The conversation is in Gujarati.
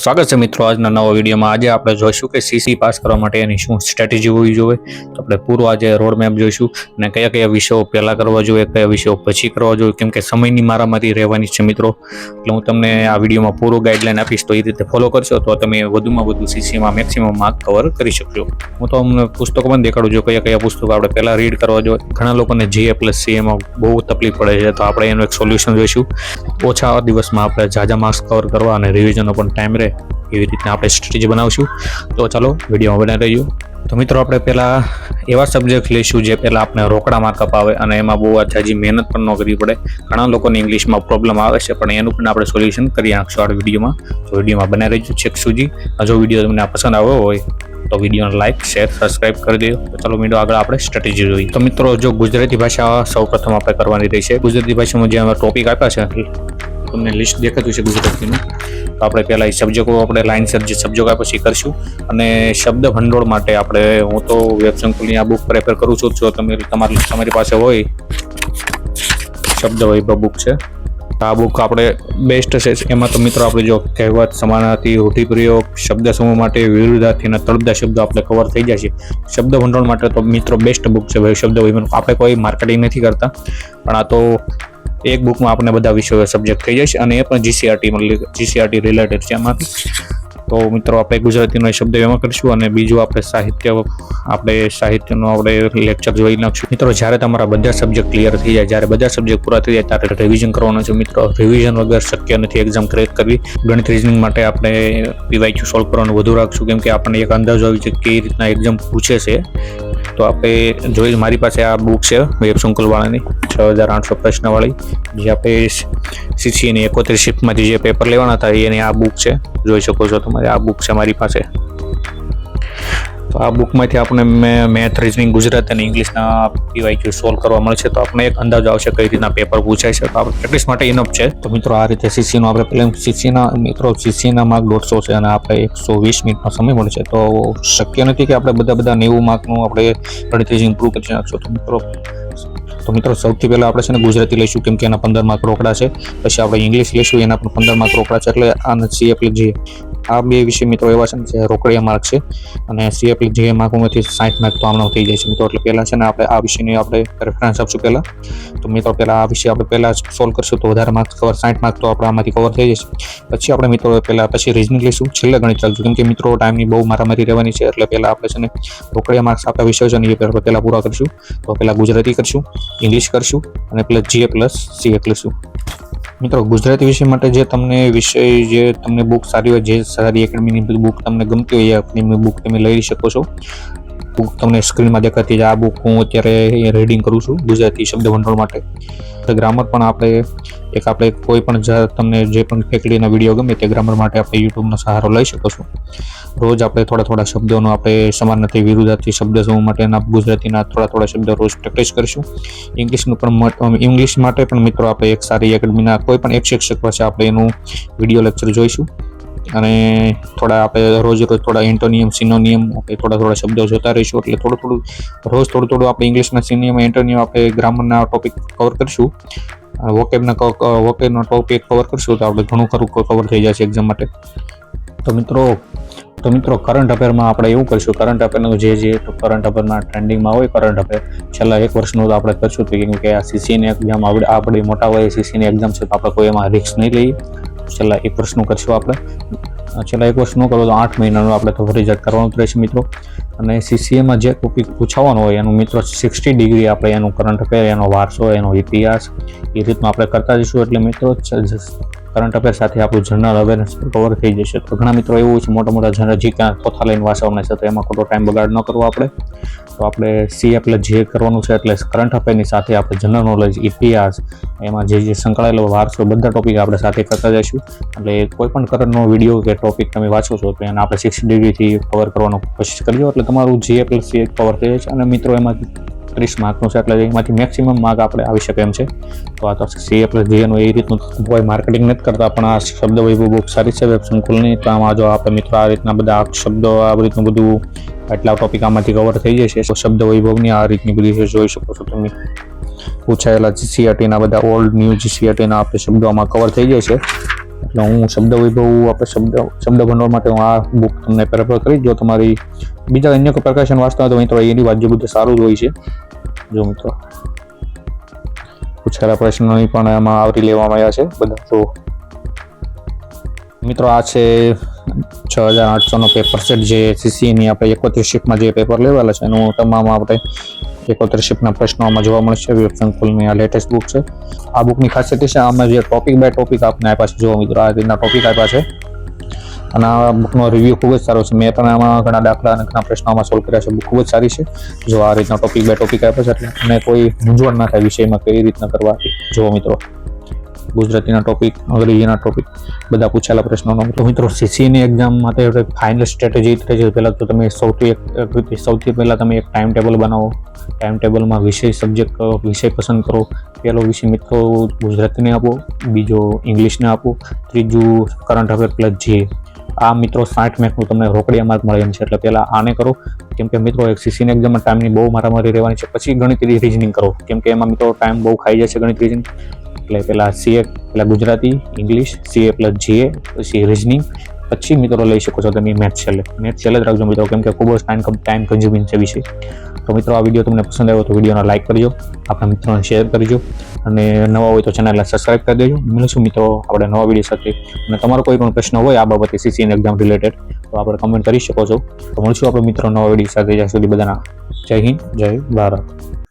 સ્વાગત છે મિત્રો આજના નવા વિડીયોમાં। આજે આપણે જોઈશું કે સીસી પાસ કરવા માટે એની શું સ્ટ્રેટેજી હોવી જોઈએ। તો આપણે પૂરો આજે રોડ મેપ જોઈશું અને કયા કયા વિષયો પહેલા કરવા જોઈએ, કયા વિષયો પછી કરવા જોઈએ, કેમ કે સમયની મારામારી રહેવાની છે મિત્રો। એટલે હું તમને આ વિડીયોમાં પૂરો ગાઈડલાઈન આપીશ, તો એ રીતે ફોલો કરશો તો તમે વધુમાં વધુ સીસીમાં મેક્સિમમ માર્ક કવર કરી શકશો। હું તો અમને પુસ્તકો પણ દેખાડું છું કયા કયા પુસ્તકો આપણે પહેલા રીડ કરવા જોઈએ। ઘણા લોકોને GA+CA બહુ તકલીફ પડે છે, તો આપણે એનું એક સોલ્યુશન જોઈશું। ઓછા દિવસમાં આપણે ઝાઝા માર્ક્સ કવર કરવા અને રિવિઝનનો પણ ટાઈમ રહે એવી રીતના આપણે સ્ટ્રેટેજી બનાવશું। તો ચાલો વિડીયોમાં બનાવી રહીએ। તો મિત્રો આપણે પહેલાં એવા સબ્જેક્ટ લઈશું જે પહેલાં આપણે રોકડા માર્ક અપાવે અને એમાં બહુ ઝાઝી મહેનત પણ ન કરવી પડે। ઘણા લોકોને ઇંગ્લિશમાં પ્રોબ્લેમ આવે છે, પણ એનું પણ આપણે સોલ્યુશન કરી નાખશું આ વિડીયોમાં। તો વિડીયોમાં બનાવી રહીશું છેક સુધી। જો વિડીયો તમને પસંદ આવ્યો હોય તો વિડીયોને લાઇક, શેર, સબસ્ક્રાઇબ કરી દો। તો ચાલો વિડીયો આગળ આપણે સ્ટ્રેટેજી જોઈએ। તો મિત્રો જો ગુજરાતી ભાષા સૌપ્રથમ આપણે કરવાની રહેશે। ગુજરાતી ભાષામાં જે અમે ટોપિક આપ્યા છે તમને લિસ્ટ દેખાતું છે ગુજરાતીનું, તો આપણે પહેલાં એ સબ્જેક્ટો આપણે લાઇનસર જે સબ્જેક્ટ આપ્યો છે એ કરશું। અને શબ્દ ભંડોળ માટે આપણે હું તો વેબ સંકુલની આ બુક પ્રેફર કરું છું। જો તમારી પાસે હોય શબ્દ વૈભવ બુક છે, આ બુક આપણે બેસ્ટ છે। એમાં તો મિત્રો આપણે જો કહેવત, સમાનાર્થી, રૂઢિપ્રયોગ, શબ્દ સમૂહ માટે વિરુદ્ધાર્થી અને તળપદા શબ્દો આપણે કવર થઈ જાય છે। શબ્દ ભંડોળ માટે તો મિત્રો બેસ્ટ બુક છે શબ્દ વૈભવ। આપણે કોઈ માર્કેટિંગ નથી કરતા, પણ આ તો એક બુકમાં આપણે બધા વિષયો સબ્જેક્ટ થઈ જાય છે અને એ પણ GCRT રિલેટેડ છે એમાંથી। તો મિત્રો આપણે ગુજરાતીનો શબ્દ એમાં કરીશું અને બીજું આપણે સાહિત્યનો આપણે લેક્ચર જોઈ નાખશું। મિત્રો જ્યારે તમારા બધા સબ્જેક્ટ ક્લિયર થઈ જાય, જ્યારે બધા સબ્જેક્ટ પૂરા થઈ જાય ત્યારે રિવિઝન કરવાનું છે મિત્રો। રિવિઝન વગર શક્ય નથી એક્ઝામ ક્રેક કરવી। ગણિત રીઝનિંગ માટે આપણે PYQ સોલ્વ કરવાનું વધુ રાખશું, કેમ કે આપણને એક અંદાજો આવી છે કઈ રીતના એક્ઝામ પૂછે છે। તો આપણે જોઈ, મારી પાસે આ બુક છે વેબ સંકુલવાળાની 6800 પ્રશ્નવાળી, જે આપણે CCની 71 શિફ્ટમાંથી જે પેપર લેવાના હતા એની આ બુક છે, જોઈ શકો છો તમારે આ બુક છે મારી પાસે। તો આ બુકમાંથી આપણે મેથ, રીઝનિંગ, ગુજરાતી અને ઇંગ્લિશના PYQ સોલ્વ કરવા મળશે। તો આપણે એક અંદાજો આવશે કઈ રીતના પેપર પૂછાય છે, તો આપણે પ્રેક્ટિસ માટે ઇનફ છે। તો મિત્રો આ રીતે CCનો આપણે પહેલા CCના માર્ક 150 છે અને આપણે 120 મિનિટનો સમય મળશે। તો શક્ય નથી કે આપણે બધા 90 માર્કનું આપણે ગણિત રીઝનિંગ પ્રૂવ કરી નાખશું। તો મિત્રો સૌથી પહેલાં આપણે છે ને ગુજરાતી લઈશું, કેમ કે એના 15 માર્ક રોકડા છે। પછી આપણે ઇંગ્લિશ લઈશું, એના પણ 15 માર્ક રોકડા છે। એટલે આને CA+GA આ બે વિષય મિત્રો એવા છે ને જે રોકડિયા માર્ક છે, અને CA+GA માર્કોમાંથી 60 માર્ક તો આમનો થઈ જાય છે મિત્રો। એટલે પહેલાં છે ને આપણે આ વિષયની આપણે રેફરન્સ આપશું પહેલાં। તો મિત્રો પહેલાં આ વિષય આપણે પહેલાં સોલ્વ કરશું તો વધારે માર્ક્સ કવર 60 માર્ક તો આપણે આમાંથી કવર થઈ જશે। પછી આપણે મિત્રો પછી રીઝનિંગ લઈશું, છેલ્લે ગણિત ચાલશું, કેમ કે મિત્રો ટાઈમની બહુ મારામારી રહેવાની છે। એટલે પહેલાં આપણે છે ને રોકડિયા માર્ક્સ આપણા વિષયો છે ને એ પહેલાં પૂરા કરશું। તો પહેલાં ગુજરાતી કરશું, ઇંગ્લિશ કરશું અને GA+CA કરશું। મિત્રો ગુજરાતી વિષય માટે જે તમને બુક સારી હોય, જે સારી એકેડમીની બુક તમને ગમતી હોય એ એકેડમીની બુક તમે લઈ શકો છો। બુક તમને સ્ક્રીનમાં દેખાતી છે, આ બુક હું અત્યારે રીડિંગ કરું છું ગુજરાતી શબ્દ ભંડોળ માટે। ગ્રામર પણ આપણે કોઈ પણ તમને જે પણ ફેકલ્ટીના વિડીયો ગમે તે ગ્રામર માટે આપણે યુટ્યુબનો સહારો લઈ શકો છો। રોજ આપણે થોડા શબ્દોનો આપણે સમાનાર્થી, વિરુદ્ધાર્થી, શબ્દ સમૂહ માટેના ગુજરાતીના થોડા શબ્દો રોજ પ્રેક્ટિસ કરીશું। ઇંગ્લિશ માટે પણ મિત્રો આપણે એક સારી એકેડમીના કોઈ પણ એક શિક્ષક પાસે આપણે એનું વિડીયો લેક્ચર જોઈશું અને આપણે રોજ થોડા એન્ટોનિયમ, સિનોનિયમ આપણે થોડા શબ્દો જોતા રહીશું। એટલે રોજ થોડું આપણે ઇંગ્લિશના સિનોનિયમ, એન્ટોનિયમ આપણે ગ્રામરના ટોપિક કવર કરીશું, વોકેબના ટોપિક કવર કરશું તો આપણે ઘણું ખરું કવર થઈ જશે એક્ઝામ માટે। તો મિત્રો કરંટ અફેરમાં આપણે એવું કરીશું, કરંટ અફેરનું જે કરંટ અફેરમાં ટ્રેન્ડિંગમાં હોય કરંટ અફેર છેલ્લા 1 વર્ષનું તો આપણે કરશું, કેમ કે આ CCની એક્ઝામ આપણે મોટા હોય CCની એક્ઝામ છે, તો આપણે કોઈ એમાં રિસ્ક નહીં લઈએ। છેલ્લા 1 વર્ષનું કરશું આપણે। છેલ્લા 1 વર્ષનું કરો તો 8 મહિનાનું આપણે તો ફરજિયાત કરવાનું રહેશે મિત્રો। અને CCમાં જે ટોપિક પૂછાવાનો હોય એનું મિત્રો 60 ડિગ્રી આપણે એનું કરંટ અફેર, એનો વારસો, એનો ઇતિહાસ એ રીતનું આપણે કરતા જઈશું। એટલે મિત્રો કરંટ અફેર સાથે આપણું જનરલ અવેરનેસ કવર થઈ જશે। તો ઘણા મિત્રો એવું છે મોટા જનરલ ચોથા લઈને વાંચવાના છે, તો એમાં ખોટો ટાઈમ બગાડ ન કરવો આપણે। તો આપણે CA+GA કરવાનું છે, એટલે કરંટ અફેરની સાથે આપણે જનરલ નોલેજ, ઇતિહાસ, એમાં જે સંકળાયેલો વારસો બધા ટોપિક આપણે સાથે કરતા જઈશું। એટલે કોઈ પણ કરંટનો વિડીયો કે ટોપિક તમે વાંચો છો તો એને આપણે 60 ડિગ્રીથી કવર કરવાનો કોશિશ કરજો, એટલે તમારું GA+CA કવર થઈ જશે। અને મિત્રો એમાંથી 30 માર્કનું છે, એટલે એમાંથી મેક્સિમમ માર્ક આપણે આવી શકે એમ છે। તો આ તો CA+GAનું એ રીતનું કોઈ માર્કેટિંગ નથી કરતા, પણ આ શબ્દ વૈભવ બુક સારી છે વેબ સંકુલની। તો આમાં જો આપણે મિત્રો આ રીતના બધા શબ્દો, આ રીતનું બધું એટલા ટોપિક આમાંથી કવર થઈ જશે। તો શબ્દ વૈભવની આ રીતની બધી જોઈ શકો છો તમે। પૂછાયેલા GCRTના બધા ઓલ્ડ ન્યૂ GCRTના આપણે શબ્દો આમાં કવર થઈ જાય છે। એટલે હું શબ્દ વૈભવ આપણે શબ્દ ભંડોળ માટે હું આ બુક તમને પ્રેફર કરીશ. જો તમારી બીજા અન્ય કોઈ પ્રકાશન વાંચતા હોય તો મિત્રો એની વાત જો બધું સારું જ હોય છે. જો મિત્રો પૂછેલા પ્રશ્નો પણ એમાં આવરી લેવામાં આવ્યા છે બધા. તો મિત્રો આ છે 6800નો પેપર સેટ જે સીસીની આપણે 31 શિફ્ટમાં જે પેપર લેવાયેલા છે એનું તમામ આપણે 71 શિફ્ટના પ્રશ્નોમાં જોવા મળશે. વિવેક સંકુલની આ લેટેસ્ટ બુક છે. આ બુકની ખાસિયત છે આમાં જે ટોપિક બાય ટોપિક આપને આપ્યા છે. જો મિત્રો આ રીતના ટોપિક આપ્યા છે અને આ બુકનો રિવ્યૂ ખૂબ જ સારો છે. મેં પણ આમાં ઘણા દાખલા અને ઘણા પ્રશ્નો આમાં સોલ્વ કર્યા છે. બુક ખૂબ જ સારી છે. જો આ રીતના ટોપિક બાય ટોપિક આપ્યા છે એટલે અને કોઈ મૂંઝવણ ના થાય વિષયમાં કઈ રીતના કરવા. જો મિત્રો ગુજરાતીના ટોપિક, અંગ્રેજીના ટોપિક બધા પૂછેલા પ્રશ્નોનો. તો મિત્રો સીસીની એક્ઝામ માટે ફાઇનલ સ્ટ્રેટેજી રહે છે. પહેલાં તો તમે સૌથી પહેલાં તમે એક ટાઈમ ટેબલ બનાવો. ટાઈમ ટેબલમાં વિષય પસંદ કરો. પહેલો વિષય મિત્રો ગુજરાતીને આપો, બીજો ઇંગ્લિશને આપો, ત્રીજું કરંટ અફેર પ્લસ જે. આ મિત્રો 60 માર્કનું તમને રોકડિયા માર્ક મળે એમ છે. એટલે પહેલાં આને કરો કેમ કે મિત્રો એક સીસીની એક્ઝામમાં ટાઈમની બહુ મારામારી રહેવાની છે. પછી ગણિત રિઝનિંગ કરો કેમ કે એમાં મિત્રો ટાઈમ બહુ ખાઈ જાય છે ગણિત રિઝનિંગ. એટલે પહેલાં Gujarati, English, CA plus GA, પછી રિઝનિંગ, પછી મિત્રો લઈ શકો છો તમે મેથ્સ છેલ્લે જ રાખજો મિત્રો કેમ કે ખૂબ જ ટાઈમ કન્ઝ્યુમિંગ છે વિષય. તો મિત્રો આ વિડીયો તમને પસંદ આવ્યો તો વિડીયોને લાઇક કરજો, આપણા મિત્રોને શેર કરજો અને નવા હોય તો ચેનલને સબસ્ક્રાઈબ કરી દેજો. મળીશું મિત્રો આપણે નવા વિડીયો સાથે. અને તમારો કોઈ પણ પ્રશ્ન હોય આ બાબતે સીસીની એક્ઝામ રિલેટેડ તો આપણે કમેન્ટ કરી શકો છો. તો મળીશું આપણે મિત્રો નવા વિડીયો સાથે. જ્યાં સુધી બધાના જય હિન્દ, જય ભારત.